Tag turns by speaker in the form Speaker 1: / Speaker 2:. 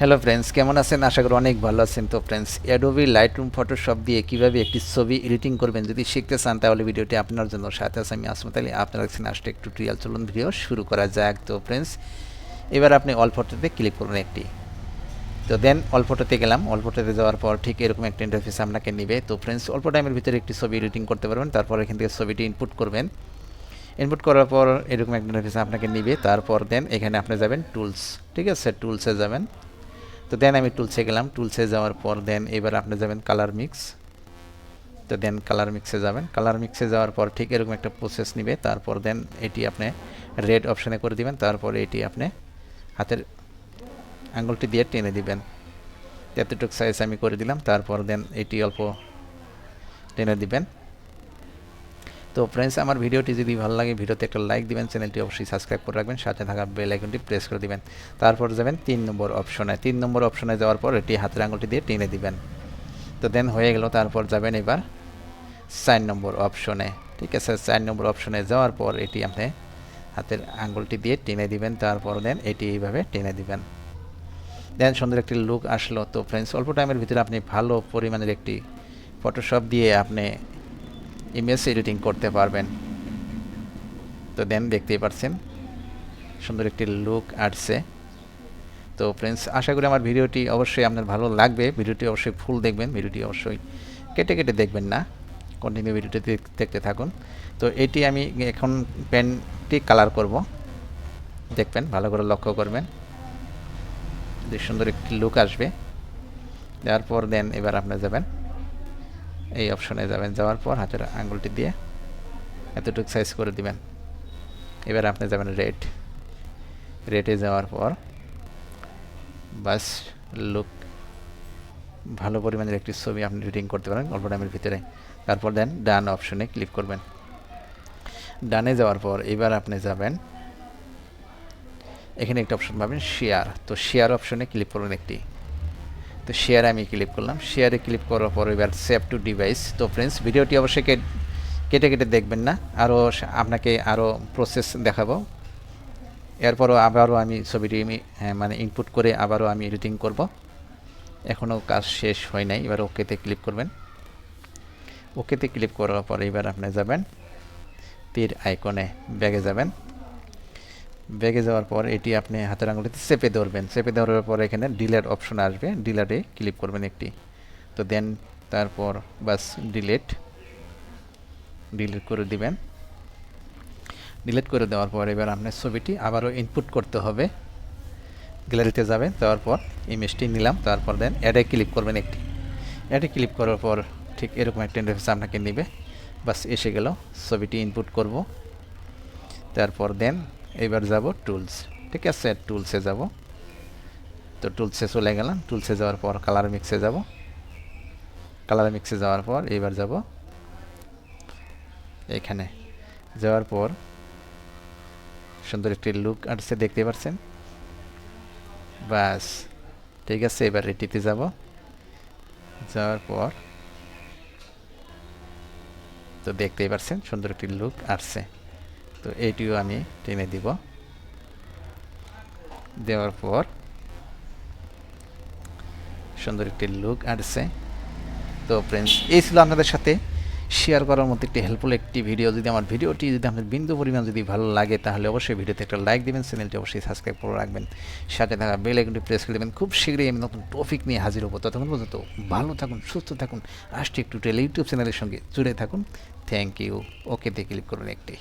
Speaker 1: Hello friends, কেমন আছেন? আশা করি অনেক ভালো আছেন। তো ফ্রেন্ডস, অ্যাডোবি লাইটরুম ফটোশপ দিয়ে কিভাবে একটি ছবি এডিটিং করবেন যদি শিখতে চান, তাহলে ভিডিওটি আপনার জন্য। সাথে আছে আমি আসমত আলী, আপনারা দেখছেন আজকে টিউটোরিয়াল। চলুন ভিডিও শুরু করা যাক। তো ফ্রেন্ডস, এবার আপনি অল ফটোতে ক্লিক করুন একটি। তো দেন অল ফটোতে গেলাম। অল ফটোতে যাওয়ার পর ঠিক এরকম একটা ইন্টারফেস আপনাকে নেবে। তো ফ্রেন্ডস, অল্প টাইমের ভিতরে একটি ছবি এডিটিং করতে পারবেন। তারপর এখান থেকে ছবিটি ইনপুট করবেন। ইনপুট করার পর এরকম একটা ইন্টারফেস আপনাকে নিবে। তারপর দেন এখানে আপনি যাবেন টুলস, ঠিক আছে, টুলসে যাবেন। তো দেন আমি টুলসে গেলাম। টুলসে যাওয়ার পর দেন এবার আপনি যাবেন কালার মিক্স। তো দেন কালার মিক্সে যাবেন। কালার মিক্সে যাওয়ার পর ঠিক এরকম একটা প্রসেস নিবে। তারপর দেন এটি আপনি রেড অপশানে করে দিবেন। তারপর এটি আপনি হাতের আঙুলটি দিয়ে টেনে দিবেন। এতটুকু সাইজ আমি করে দিলাম। তারপর দেন এটি অল্প টেনে দিবেন। তো ফ্রেন্ডস, আমার ভিডিওটি যদি ভালো লাগে ভিডিওতে একটা লাইক দিবেন, চ্যানেলটি অবশ্যই সাবস্ক্রাইব করে রাখবেন, সাথে থাকা বেল আইকনটি প্রেস করে দিবেন। তারপর যাবেন 3 নম্বর অপশনে। 3 নম্বর অপশনে যাওয়ার পর এটি হাতের আঙুলটি দিয়ে টেনে দিবেন। তো দেন হয়ে গেল। তারপর যাবেন এবার 4 নম্বর অপশনে, ঠিক আছে। 4 নম্বর অপশনে যাওয়ার পর এটি আপনি হাতের আঙুলটি দিয়ে টেনে দিবেন। তারপর দেন এটি এইভাবে টেনে দিবেন। দেন সুন্দর একটি লুক আসলো। তো ফ্রেন্ডস, অল্প টাইমের ভিতরে আপনি ভালো পরিমাণের একটি ফটোশপ দিয়ে আপনি ইমেজ এডিটিং করতে পারবেন। তো দেন দেখতেই পাচ্ছেন সুন্দর একটি লুক আসছে। তো ফ্রেন্ডস, আশা করি আমার ভিডিওটি অবশ্যই আপনার ভালো লাগবে। ভিডিওটি অবশ্যই ফুল দেখবেন, ভিডিওটি অবশ্যই কেটে কেটে দেখবেন না, কন্টিনিউ ভিডিওটি দেখতে থাকুন। তো এটি আমি এখন পেনটি কালার করব, দেখবেন ভালো করে লক্ষ্য করবেন যে সুন্দর একটি লুক আসবে। তারপর দেন এবার আপনি যাবেন এই অপশনে যাবেন। যাওয়ার পর হাতের আঙুলটি দিয়ে এতটুকু সাইজ করে দিবেন। এবার আপনি যাবেন রেডে যাওয়ার পর বাস লুক ভালো পরিমাণের একটি ছবি আপনি এডিটিং করতে পারেন অল্প টাইমের ভিতরে। তারপর দেন ডান অপশনে ক্লিক করবেন। ডানে যাওয়ার পর এবার আপনি যাবেন এখানে একটা অপশন পাবেন শেয়ার। তো শেয়ার অপশনে ক্লিক করবেন একটি। তো শেয়ারে আমি ক্লিক করলাম। শেয়ারে ক্লিক করার পর এবার সেভ টু ডিভাইস। তো ফ্রেন্ডস, ভিডিওটি অবশ্যই কেটে কেটে দেখবেন না, আরও আপনাকে আরও প্রসেস দেখাবো। এরপরও আবারও আমি ছবিটি মানে ইনপুট করে আবারও আমি এডিটিং করব। এখনও কাজ শেষ হয় নাই। এবার ওকেতে ক্লিক করবেন। ওকেতে ক্লিক করার পর এবার আপনি যাবেন তীর আইকনে, ব্যাগে যাবেন। ব্যাগে যাওয়ার পর এটি আপনি হাতের আঙুলিতে চেপে ধরবেন। চেপে ধরার পর এখানে ডিলেট অপশন আসবে, ডিলেটে ক্লিক করবেন একটি। তো দেন তারপর বাস ডিলেট করে দিবেন। ডিলিট করে দেওয়ার পর এবার আপনার ছবিটি আবারও ইনপুট করতে হবে। গ্যালারিতে যাবেন, যাওয়ার পর ইমেজটি নিলাম। তারপর দেন অ্যাডে ক্লিক করবেন একটি। অ্যাডে ক্লিক করার পর ঠিক এরকম একটা ইন্টারফেস আপনাকে নেবে। বাস এসে গেল। ছবিটি ইনপুট করব। তারপর দেন এবার যাব টুলস, ঠিক আছে। টুলসে যাব। তো টুলসে চলে গেলাম। টুলসে যাওয়ার পর কালার মিক্সে যাব। কালার মিক্সে যাওয়ার পর এবার যাব এখানে। যাওয়ার পর সুন্দর একটি লুক আসছে, দেখতে পাচ্ছেন। বাস ঠিক আছে। এবার এটিতে যাব। যাওয়ার পর তো দেখতেই পাচ্ছেন সুন্দর একটি লুক আসছে। তো এইটিও আমি টেনে দিব। দেওয়ার পর সুন্দর একটি লুক আসছে। তো ফ্রেন্ডস, এই ছিল আপনাদের সাথে শেয়ার করার মতো একটি হেল্পফুল একটি ভিডিও। যদি আমার ভিডিওটি যদি আপনার বিন্দু পরিমাণ যদি ভালো লাগে, তাহলে অবশ্যই ভিডিওতে একটা লাইক দিবেন, চ্যানেলটি অবশ্যই সাবস্ক্রাইব করে রাখবেন, সাথে থাকা বেল আইকনটি প্রেস করে দেবেন। খুব শীঘ্রই আমি নতুন টপিক নিয়ে হাজির হবো। ততক্ষণ পর্যন্ত ভালো থাকুন, সুস্থ থাকুন। আজকে টিউটোরিয়াল ইউটিউব চ্যানেলের সঙ্গে জুড়ে থাকুন। Thank you. ওকেতে ক্লিক করুন একটি।